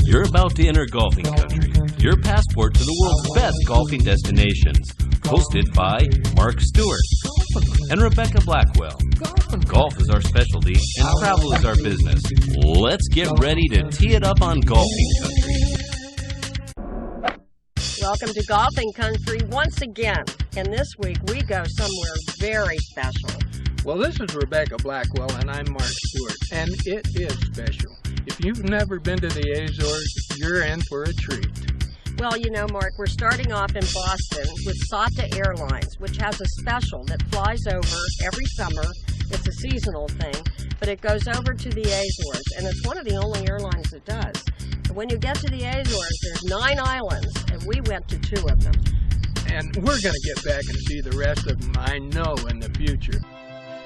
You're about to enter golfing country, your passport to the world's best golfing destinations. Hosted by Mark Stewart and Rebecca Blackwell. Golf is our specialty and travel is our business. Let's get ready to tee it up on golfing country. Welcome to Golfing Country once again. And this week we go somewhere very special. Well, this is Rebecca Blackwell and I'm Mark Stewart, and it is special. If you've never been to the Azores, you're in for a treat. Well, you know, Mark, we're starting off in Boston with Sata Airlines, which has a special that flies over every summer. It's a seasonal thing, but it goes over to the Azores, and it's one of the only airlines that does. And when you get to the Azores, there's 9 islands, and we went to 2 of them. And we're going to get back and see the rest of them, I know, in the future.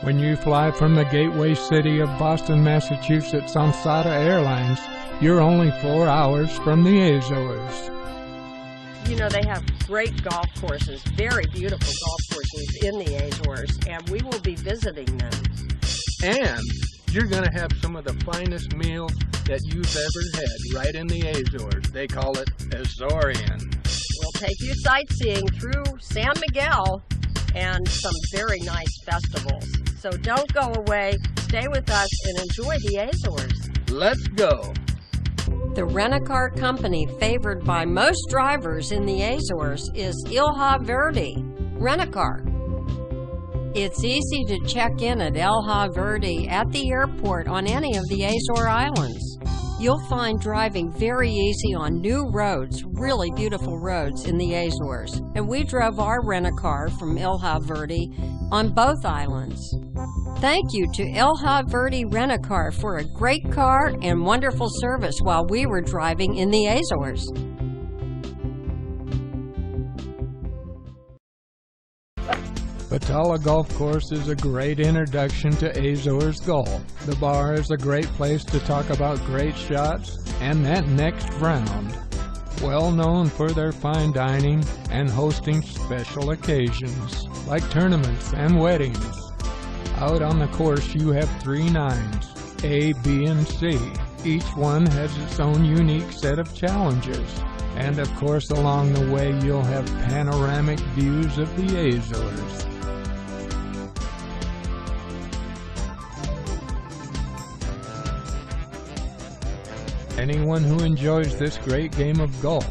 When you fly from the gateway city of Boston, Massachusetts on Sata Airlines, you're only 4 hours from the Azores. You know, they have great golf courses, very beautiful golf courses in the Azores, and we will be visiting them. And you're going to have some of the finest meals that you've ever had right in the Azores. They call it Azorean. We'll take you sightseeing through San Miguel and some very nice festivals. So don't go away, stay with us and enjoy the Azores. Let's go. The rent-a-car company favored by most drivers in the Azores is ILHA Verde Rent-A-Car. It's easy to check in at ILHA Verde at the airport on any of the Azore Islands. You'll find driving very easy on new roads, really beautiful roads in the Azores. And we drove our rent-a-car from ILHA Verde on both islands. Thank you to ILHA Verde Rent-A-Car for a great car and wonderful service while we were driving in the Azores. BATALHA Golf Course is a great introduction to Azores golf. The bar is a great place to talk about great shots and that next round. Well known for their fine dining and hosting special occasions, like tournaments and weddings. Out on the course you have 3 nines, A, B, and C. Each one has its own unique set of challenges. And of course along the way you'll have panoramic views of the Azores. Anyone who enjoys this great game of golf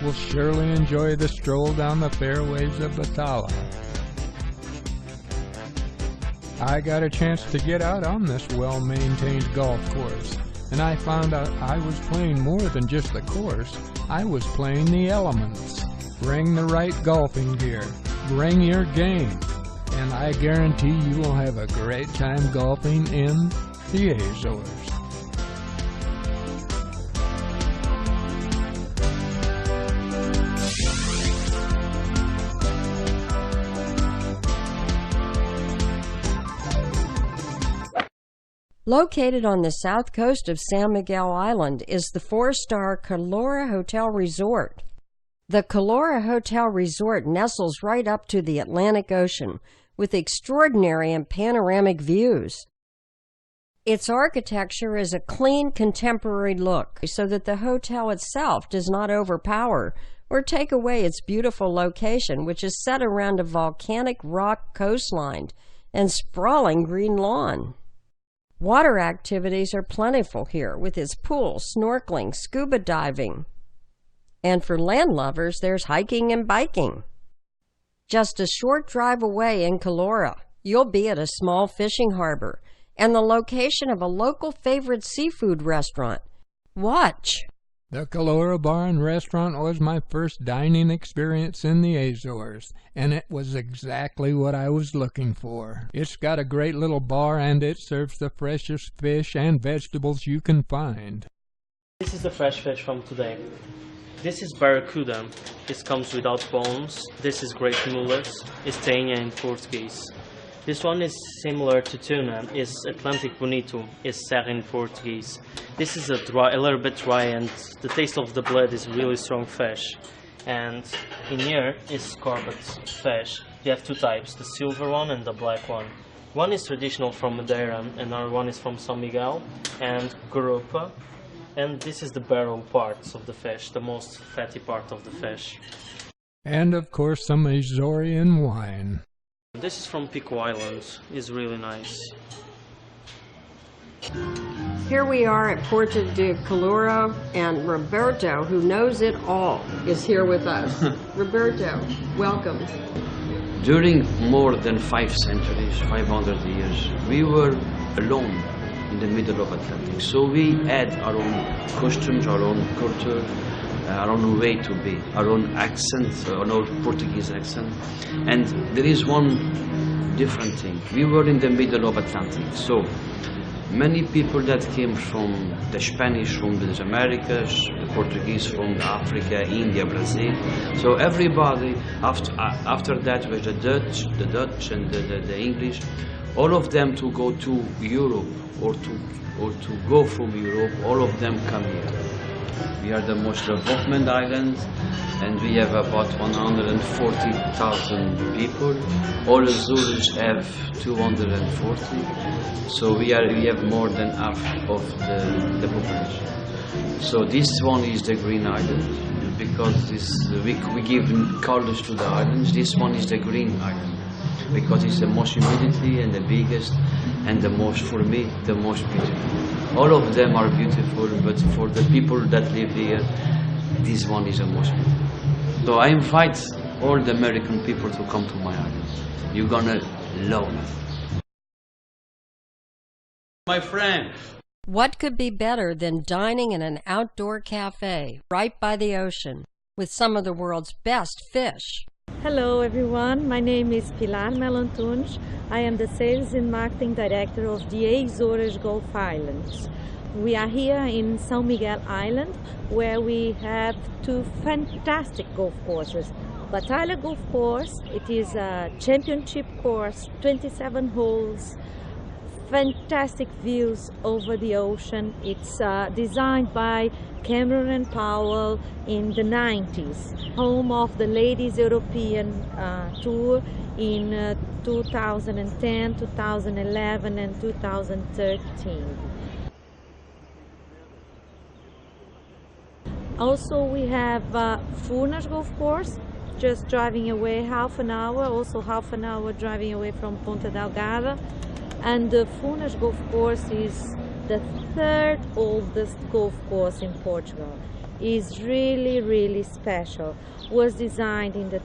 will surely enjoy the stroll down the fairways of BATALHA. I got a chance to get out on this well-maintained golf course, and I found out I was playing more than just the course. I was playing the elements. Bring the right golfing gear, bring your game, and I guarantee you will have a great time golfing in the Azores. Located on the south coast of San Miguel Island is the 4-star Calora Hotel Resort. The Calora Hotel Resort nestles right up to the Atlantic Ocean with extraordinary and panoramic views. Its architecture is a clean, contemporary look so that the hotel itself does not overpower or take away its beautiful location, which is set around a volcanic rock coastline and sprawling green lawn. Water activities are plentiful here with its pool, snorkeling, scuba diving. And for land lovers, there's hiking and biking. Just a short drive away in Calora, you'll be at a small fishing harbor and the location of a local favorite seafood restaurant. Watch! The Calora Bar and Restaurant was my first dining experience in the Azores, and it was exactly what I was looking for. It's got a great little bar and it serves the freshest fish and vegetables you can find. This is the fresh fish from today. This is barracuda. It comes without bones. This is great mullet. It's tenha in Portuguese. This one is similar to tuna. It's Atlantic Bonito. It's serra in Portuguese. This is a little bit dry, and the taste of the blood is really strong fish. And in here is scorbut fish. You have 2 types, the silver one and the black one. One is traditional from Madeira, another one is from San Miguel and Garopa. And this is the barrel parts of the fish, the most fatty part of the fish. And of course some Azorian wine. This is from Pico Island. It's really nice. Here we are at Porta de Calura, and Roberto, who knows it all, is here with us. Roberto, welcome. During more than 5 centuries, 500 years, we were alone in the middle of Atlantic. So we had our own costumes, our own culture, our own way to be, our own accent, our own Portuguese accent. And there is one different thing. We were in the middle of Atlantic. So many people that came from the Spanish from the Americas, the Portuguese from Africa, India, Brazil. So everybody, after that was the Dutch and the English, all of them to go to Europe or to go from Europe, all of them come here. We are the most development island, and we have about 140,000 people. All Azores have 240, so we have more than half of the population. So this one is the green island, because we give colors to the islands. This one is the green island, because it's the most humidity and the biggest, and the most, for me, the most beautiful. All of them are beautiful, but for the people that live here, this one is the most beautiful. So I invite all the American people to come to my island. You're gonna love it. My friend. What could be better than dining in an outdoor cafe right by the ocean with some of the world's best fish? Hello everyone, my name is Pilar Antunes. I am the Sales and Marketing Director of the Azores Gulf Islands. We are here in San Miguel Island, where we have 2 fantastic golf courses. BATALHA Golf Course, it is a championship course, 27 holes, fantastic views over the ocean. It's designed by Cameron Powell in the 90s, home of the Ladies European Tour in 2010, 2011 and 2013. Also we have Furnas Golf Course, just driving away half an hour, also half an hour driving away from Ponta Delgada. And the Furnas Golf Course is the 3rd oldest golf course in Portugal. It's really special. Was designed in the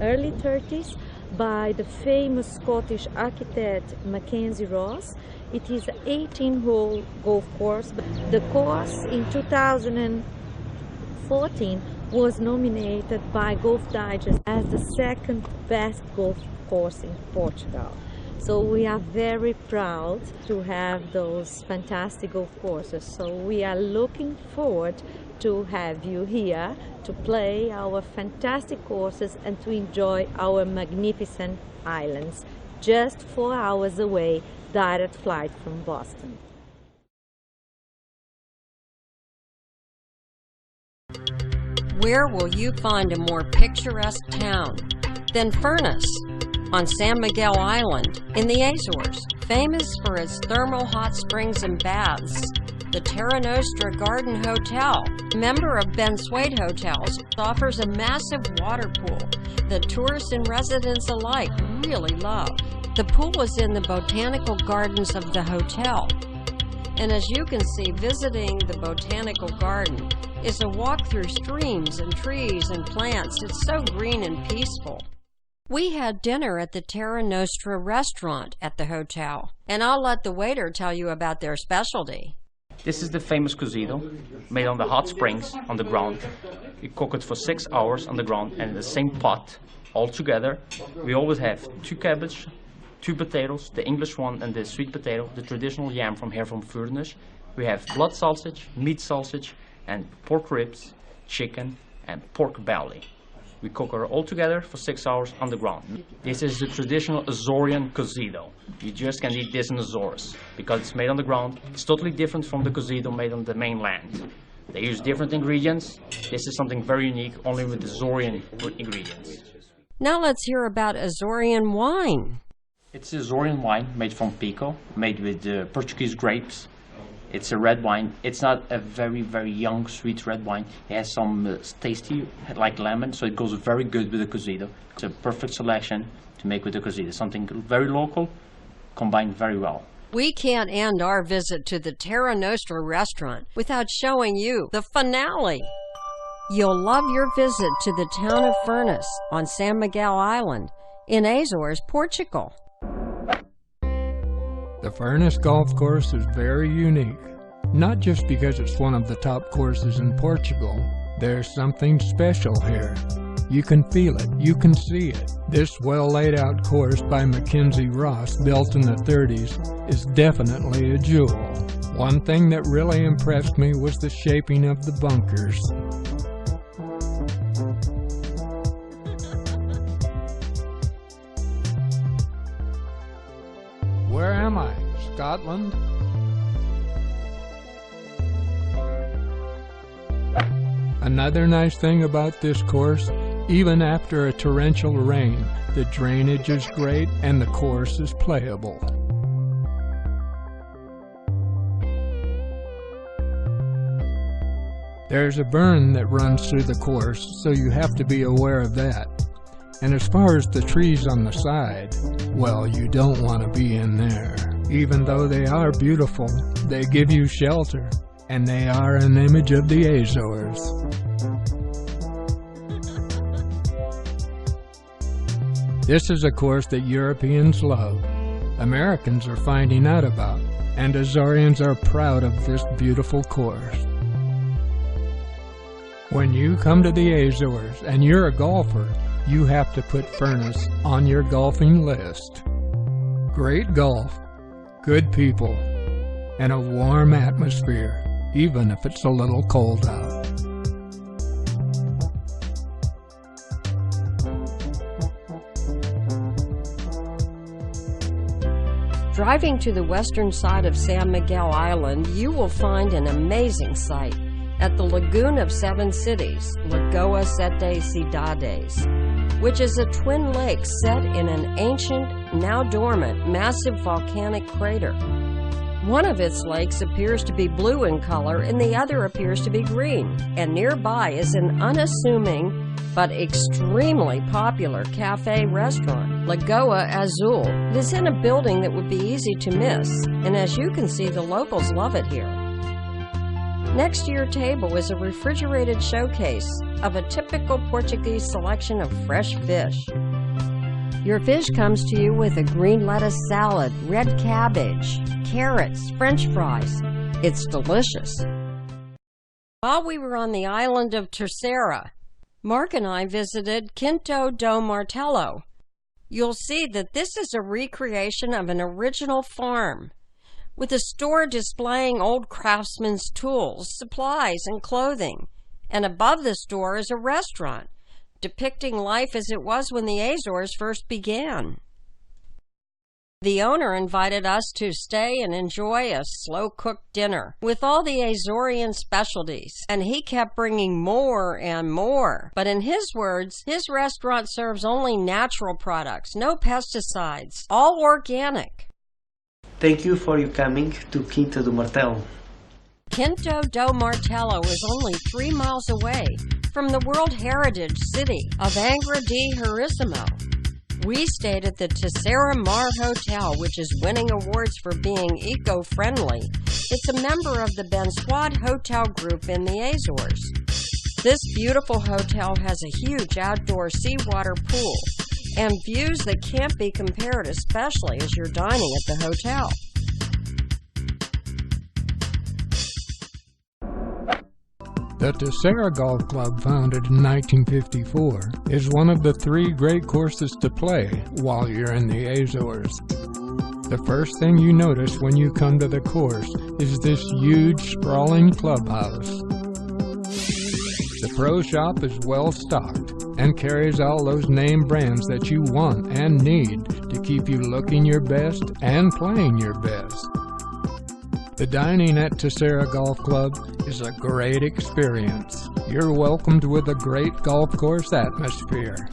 early 30s by the famous Scottish architect Mackenzie Ross. It is an 18-hole golf course. The course in 2014 was nominated by Golf Digest as the 2nd best golf course in Portugal. So we are very proud to have those fantastic golf courses. So we are looking forward to have you here to play our fantastic courses and to enjoy our magnificent islands, just 4 hours away, direct flight from Boston. Where will you find a more picturesque town than Furnas on San Miguel Island in the Azores, famous for its thermal hot springs and baths? The Terra Nostra Garden Hotel, member of Ben Suede Hotels, offers a massive water pool that tourists and residents alike really love. The pool is in the botanical gardens of the hotel. And as you can see, visiting the botanical garden is a walk through streams and trees and plants. It's so green and peaceful. We had dinner at the Terra Nostra restaurant at the hotel, and I'll let the waiter tell you about their specialty. This is the famous cozido, made on the hot springs on the ground. We cook it for 6 hours on the ground and in the same pot all together. We always have 2 cabbage, 2 potatoes, the English one and the sweet potato, the traditional yam from here from Furnas. We have blood sausage, meat sausage, and pork ribs, chicken, and pork belly. We cook it all together for 6 hours on the ground. This is the traditional Azorian cozido. You just can eat this in Azores because it's made on the ground. It's totally different from the cozido made on the mainland. They use different ingredients. This is something very unique, only with Azorian ingredients. Now let's hear about Azorian wine. It's Azorian wine made from Pico, made with Portuguese grapes. It's a red wine. It's not a very, very young, sweet red wine. It has some tasty, like lemon, so it goes very good with the cozido. It's a perfect selection to make with the cozido. Something very local, combined very well. We can't end our visit to the Terra Nostra restaurant without showing you the finale. You'll love your visit to the town of Furnace on San Miguel Island in Azores, Portugal. The Furnace Golf Course is very unique, not just because it's one of the top courses in Portugal. There's something special here. You can feel it, you can see it. This well laid out course by Mackenzie Ross, built in the 30s, is definitely a jewel. One thing that really impressed me was the shaping of the bunkers. Where am I? Scotland? Another nice thing about this course, even after a torrential rain, the drainage is great and the course is playable. There's a burn that runs through the course, so you have to be aware of that. And as far as the trees on the side, well, you don't want to be in there. Even though they are beautiful, they give you shelter, and they are an image of the Azores. This is a course that Europeans love, Americans are finding out about, and Azoreans are proud of this beautiful course. When you come to the Azores and you're a golfer, you have to put Furnace on your golfing list. Great golf, good people, and a warm atmosphere, even if it's a little cold out. Driving to the western side of San Miguel Island, you will find an amazing sight at the Lagoon of Seven Cities, Lagoa Sete Cidades, which is a twin lake set in an ancient, now dormant, massive volcanic crater. One of its lakes appears to be blue in color and the other appears to be green, and nearby is an unassuming but extremely popular cafe restaurant, Lagoa Azul. It is in a building that would be easy to miss, and as you can see, the locals love it here. Next to your table is a refrigerated showcase of a typical Portuguese selection of fresh fish. Your fish comes to you with a green lettuce salad, red cabbage, carrots, French fries. It's delicious. While we were on the island of Terceira, Mark and I visited Quinto do Martelo. You'll see that this is a recreation of an original farm, with a store displaying old craftsmen's tools, supplies, and clothing. And above the store is a restaurant, depicting life as it was when the Azores first began. The owner invited us to stay and enjoy a slow-cooked dinner with all the Azorean specialties, and he kept bringing more and more. But in his words, his restaurant serves only natural products, no pesticides, all organic. Thank you for your coming to Quinto do Martelo. Quinto do Martelo is only 3 miles away from the World Heritage City of ANGRA de HEROISMO. We stayed at the Terceira Mar Hotel, which is winning awards for being eco-friendly. It's a member of the Bensuad Hotel Group in the Azores. This beautiful hotel has a huge outdoor seawater pool and views that can't be compared, especially as you're dining at the hotel. The Terceira Golf Club, founded in 1954, is one of the 3 great courses to play while you're in the Azores. The first thing you notice when you come to the course is this huge, sprawling clubhouse. The pro shop is well stocked and carries all those name brands that you want and need to keep you looking your best and playing your best. The dining at Terceira Golf Club is a great experience. You're welcomed with a great golf course atmosphere,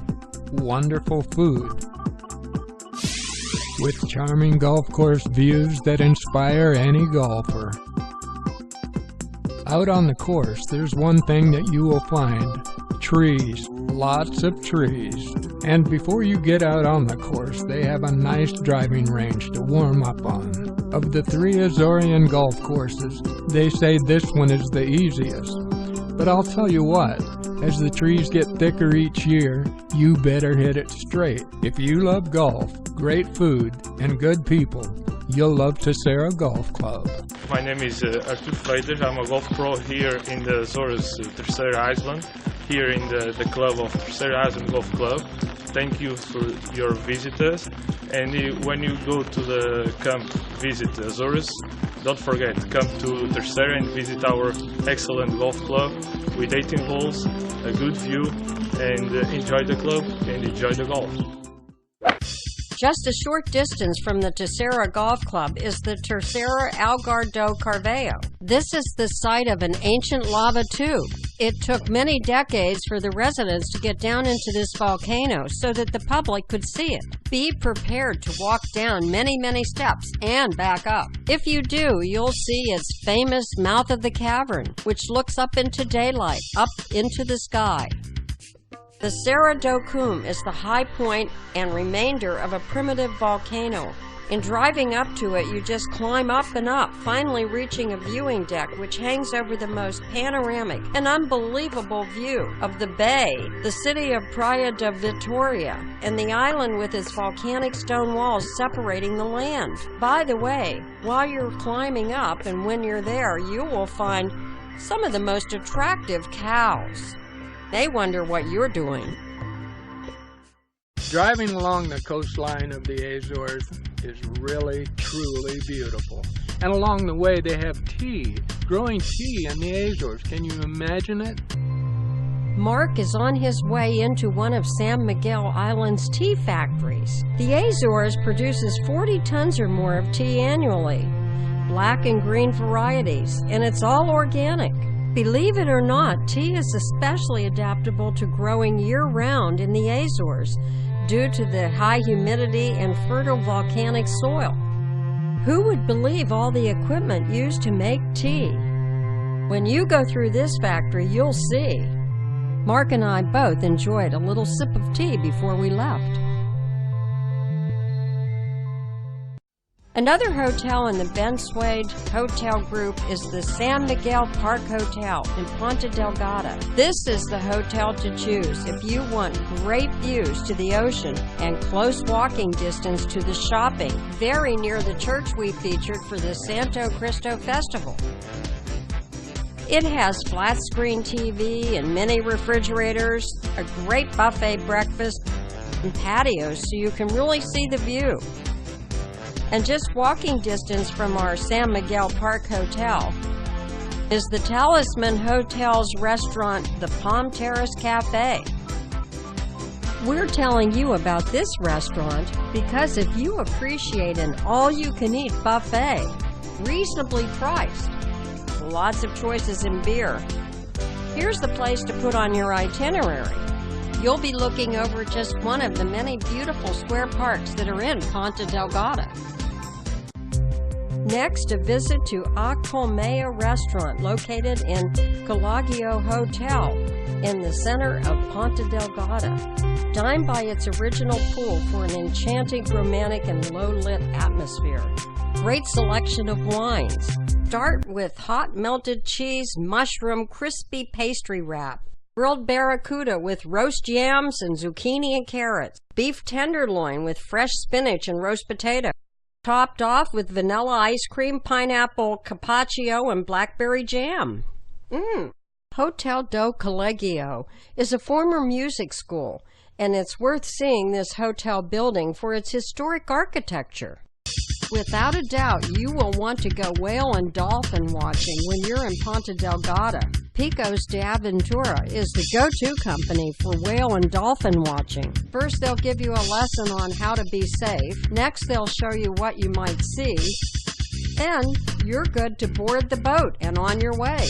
wonderful food, with charming golf course views that inspire any golfer. Out on the course, there's one thing that you will find. Trees. Lots of trees. And before you get out on the course, they have a nice driving range to warm up on. Of the 3 Azorean golf courses, they say this one is the easiest. But I'll tell you what, as the trees get thicker each year, you better hit it straight. If you love golf, great food, and good people, you'll love Terceira Golf Club. My name is Artur FREITAS. I'm a golf pro here in the Azores, Terceira Island, here in the club of Terceira Island Golf Club. Thank you for your visitors. And when you go to the camp visit Azores, don't forget, come to Terceira and visit our excellent golf club with 18 holes, a good view, and enjoy the club and enjoy the golf. Just a short distance from the Terceira Golf Club is the Terceira Algar do Carvalho. This is the site of an ancient lava tube. It took many decades for the residents to get down into this volcano so that the public could see it. Be prepared to walk down many, many steps and back up. If you do, you'll see its famous mouth of the cavern, which looks up into daylight, up into the sky. The Serra do Cume is the high point and remainder of a primitive volcano. In driving up to it, you just climb up and up, finally reaching a viewing deck which hangs over the most panoramic and unbelievable view of the bay, the city of Praia da Vitória, and the island with its volcanic stone walls separating the land. By the way, while you're climbing up and when you're there, you will find some of the most attractive cows. They wonder what you're doing. Driving along the coastline of the Azores is really, truly beautiful. And along the way they have tea, growing tea in the Azores. Can you imagine it? Mark is on his way into one of San Miguel Island's tea factories. The Azores produces 40 tons or more of tea annually, black and green varieties, and it's all organic. Believe it or not, tea is especially adaptable to growing year-round in the Azores due to the high humidity and fertile volcanic soil. Who would believe all the equipment used to make tea? When you go through this factory, you'll see. Mark and I both enjoyed a little sip of tea before we left. Another hotel in the Ben Suede Hotel Group is the San Miguel Park Hotel in Ponta Delgada. This is the hotel to choose if you want great views to the ocean and close walking distance to the shopping, very near the church we featured for the Santo Cristo Festival. It has flat screen TV and mini refrigerators, a great buffet breakfast, and patios so you can really see the view. And just walking distance from our San Miguel Park Hotel is the Talisman Hotel's restaurant, the Palm Terrace Cafe. We're telling you about this restaurant because if you appreciate an all-you-can-eat buffet, reasonably priced, lots of choices in beer, here's the place to put on your itinerary. You'll be looking over just one of the many beautiful square parks that are in Ponta Delgada. Next, a visit to A Colmeia restaurant located in Colégio Hotel in the center of Ponta Delgada. Dine by its original pool for an enchanting romantic and low-lit atmosphere. Great selection of wines. Start with hot melted cheese, mushroom, crispy pastry wrap. Grilled barracuda with roast yams and zucchini and carrots. Beef tenderloin with fresh spinach and roast potato. Topped off with vanilla ice cream, pineapple carpaccio, and blackberry jam. Hotel do Colegio is a former music school, and it's worth seeing this hotel building for its historic architecture. Without a doubt, you will want to go whale and dolphin watching when you're in Ponta Delgada. Picos de Aventura is the go-to company for whale and dolphin watching. First, they'll give you a lesson on how to be safe. Next, they'll show you what you might see. Then, you're good to board the boat and on your way.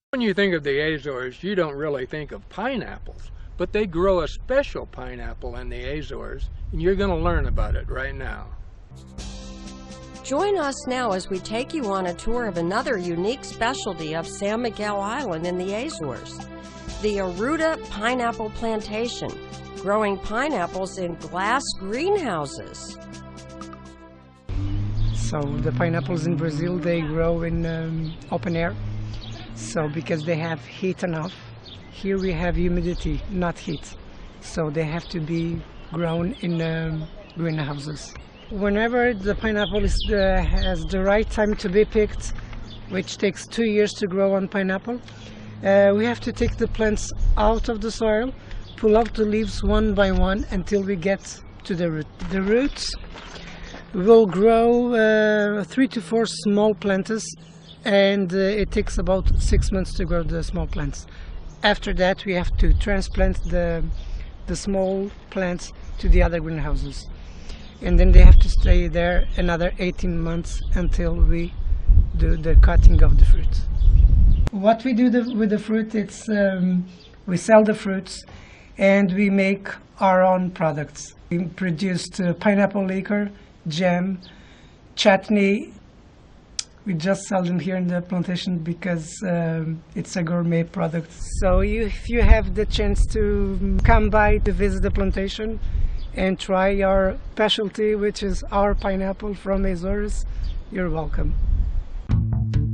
When you think of the Azores, you don't really think of pineapples, but they grow a special pineapple in the Azores, and you're going to learn about it right now. Join us now as we take you on a tour of another unique specialty of San Miguel Island in the Azores, the Aruta Pineapple Plantation, growing pineapples in glass greenhouses. So the pineapples in Brazil, they grow in open air, so because they have heat enough. Here we have humidity, not heat, so they have to be grown in greenhouses. Whenever the pineapple has the right time to be picked, which takes 2 years to grow on pineapple, we have to take the plants out of the soil, pull out the leaves one by one until we get to the root. The roots will grow 3 to 4 small plants, and it takes about 6 months to grow the small plants. After that, we have to transplant the small plants to the other greenhouses, and then they have to stay there another 18 months until we do the cutting of the fruit. What we do with the fruit, it's we sell the fruits and we make our own products. We produced pineapple liquor, jam, chutney. We just sell them here in the plantation because it's a gourmet product. So if you have the chance to come by to visit the plantation and try our specialty, which is our pineapple from Azores, you're welcome.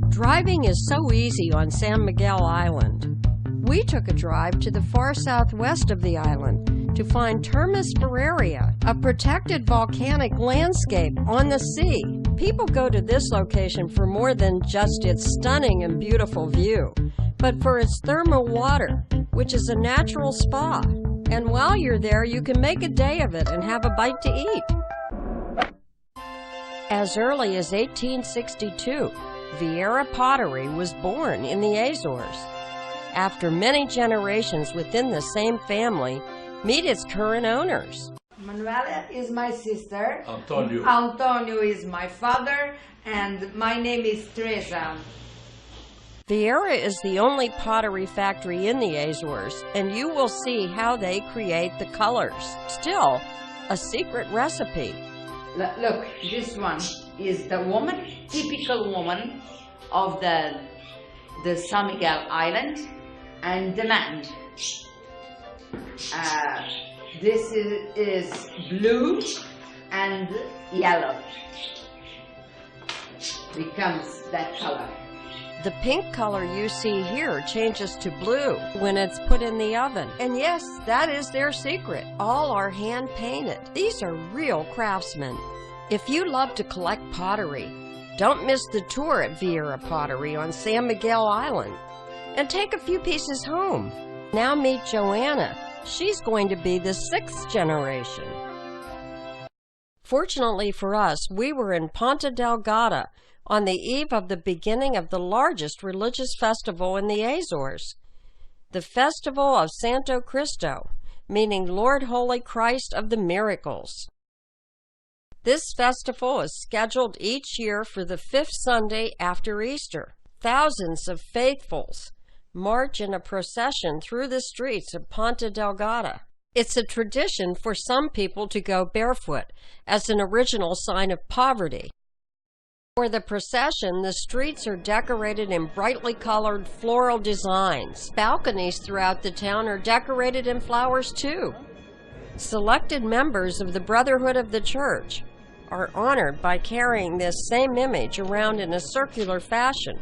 Driving is so easy on San Miguel Island. We took a drive to the far southwest of the island to find Termas PEREIRA, a protected volcanic landscape on the sea. People go to this location for more than just its stunning and beautiful view, but for its thermal water, which is a natural spa. And while you're there, you can make a day of it and have a bite to eat. As early as 1862, VIEIRA pottery was born in the Azores. After many generations within the same family, meet its current owners. Manuela is my sister, Antonio is my father, and my name is Teresa. VIEIRA is the only pottery factory in the Azores, and you will see how they create the colors. Still, a secret recipe. Look, this one is the woman, typical woman of the San Miguel Island, and the man. This is blue and yellow. Becomes that color. The pink color you see here changes to blue when it's put in the oven. And yes, that is their secret. All are hand painted. These are real craftsmen. If you love to collect pottery, don't miss the tour at VIEIRA Pottery on San Miguel Island and take a few pieces home. Now meet JOANA. She's going to be the 6th generation. Fortunately for us, we were in Ponta Delgada on the eve of the beginning of the largest religious festival in the Azores, the Festival of Santo Cristo, meaning Lord Holy Christ of the Miracles. This festival is scheduled each year for the 5th Sunday after Easter. Thousands of faithfuls march in a procession through the streets of Ponta Delgada. It's a tradition for some people to go barefoot as an original sign of poverty. For the procession, the streets are decorated in brightly colored floral designs. Balconies throughout the town are decorated in flowers too. Selected members of the Brotherhood of the Church are honored by carrying this same image around in a circular fashion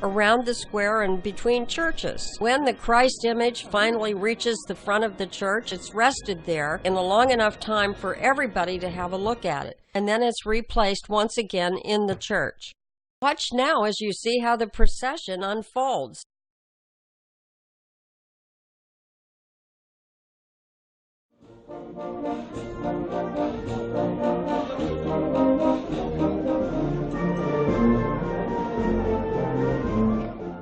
around the square and between churches. When the Christ image finally reaches the front of the church, it's rested there in a long enough time for everybody to have a look at it, and then it's replaced once again in the church. Watch now as you see how the procession unfolds.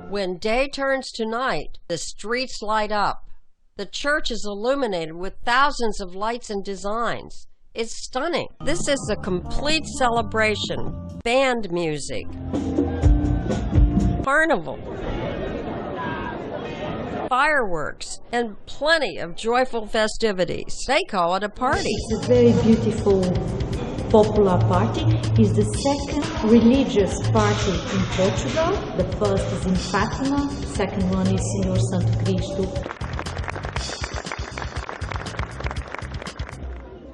When day turns to night, the streets light up. The church is illuminated with thousands of lights and designs. It's stunning. This is a complete celebration. Band music, carnival, fireworks, and plenty of joyful festivities. They call it a party. It's a very beautiful popular party. It's the second religious party in Portugal. The first is in Fátima, second one is Senhor Santo Cristo.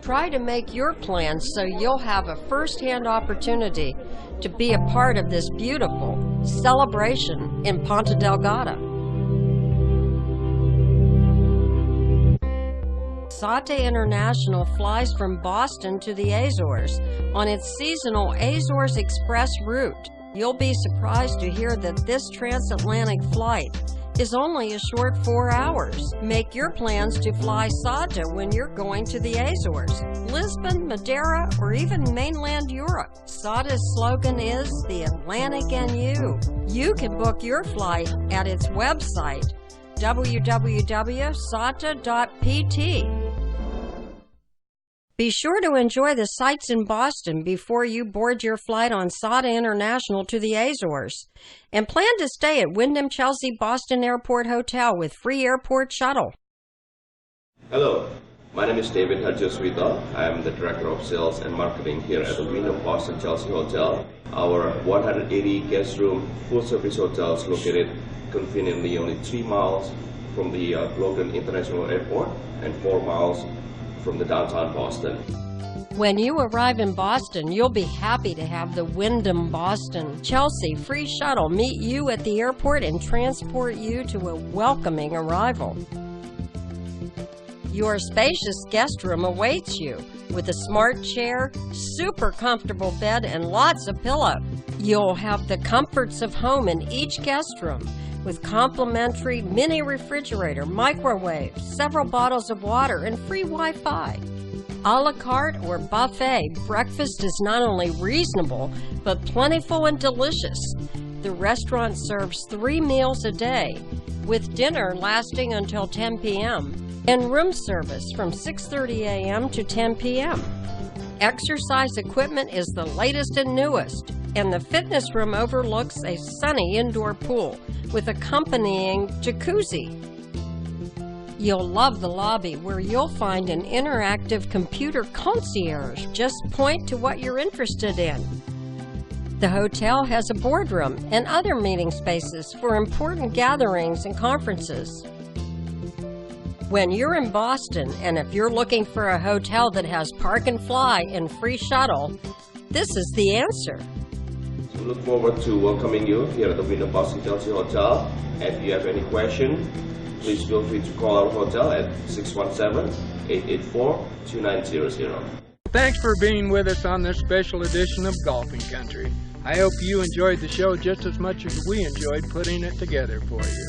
Try to make your plans so you'll have a first-hand opportunity to be a part of this beautiful celebration in Ponta Delgada. Sata International flies from Boston to the Azores on its seasonal Azores Express route. You'll be surprised to hear that this transatlantic flight is only a short 4 hours. Make your plans to fly Sata when you're going to the Azores, Lisbon, Madeira, or even mainland Europe. Sata's slogan is "The Atlantic and You." You can book your flight at its website, www.sata.pt. Be sure to enjoy the sights in Boston before you board your flight on Sata International to the Azores. And plan to stay at Wyndham Chelsea Boston Airport Hotel with free airport shuttle. Hello, my name is David Hadjoswita. I am the Director of Sales and Marketing here at the Wyndham Boston Chelsea Hotel. Our 180 guest room full service hotel is located conveniently only 3 miles from the Logan International Airport and 4 miles from the downtown Boston. When you arrive in Boston, you'll be happy to have the Wyndham Boston Chelsea free shuttle meet you at the airport and transport you to a welcoming arrival. Your spacious guest room awaits you with a smart chair, super comfortable bed, and lots of pillow. You'll have the comforts of home in each guest room, with complimentary mini refrigerator, microwave, several bottles of water, and free Wi-Fi. A la carte or buffet, breakfast is not only reasonable, but plentiful and delicious. The restaurant serves 3 meals a day, with dinner lasting until 10 p.m., and room service from 6:30 a.m. to 10 p.m. Exercise equipment is the latest and newest, and the fitness room overlooks a sunny indoor pool with accompanying jacuzzi. You'll love the lobby, where you'll find an interactive computer concierge. Just point to what you're interested in. The hotel has a boardroom and other meeting spaces for important gatherings and conferences. When you're in Boston, and if you're looking for a hotel that has park and fly and free shuttle, this is the answer. We look forward to welcoming you here at the Wyndham Boston Chelsea Hotel. And if you have any question, please feel free to call our hotel at 617-884-2900. Thanks for being with us on this special edition of Golfing Country. I hope you enjoyed the show just as much as we enjoyed putting it together for you.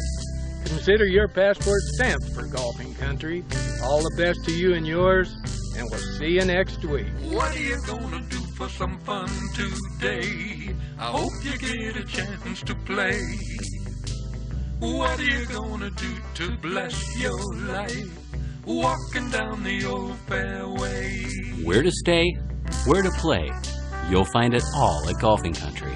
Consider your passport stamped for Golfing Country. All the best to you and yours, and we'll see you next week. What are you gonna do for some fun today? I hope you get a chance to play. What are you gonna do to bless your life? Walking down the old fairway. Where to stay, where to play, you'll find it all at Golfing Country.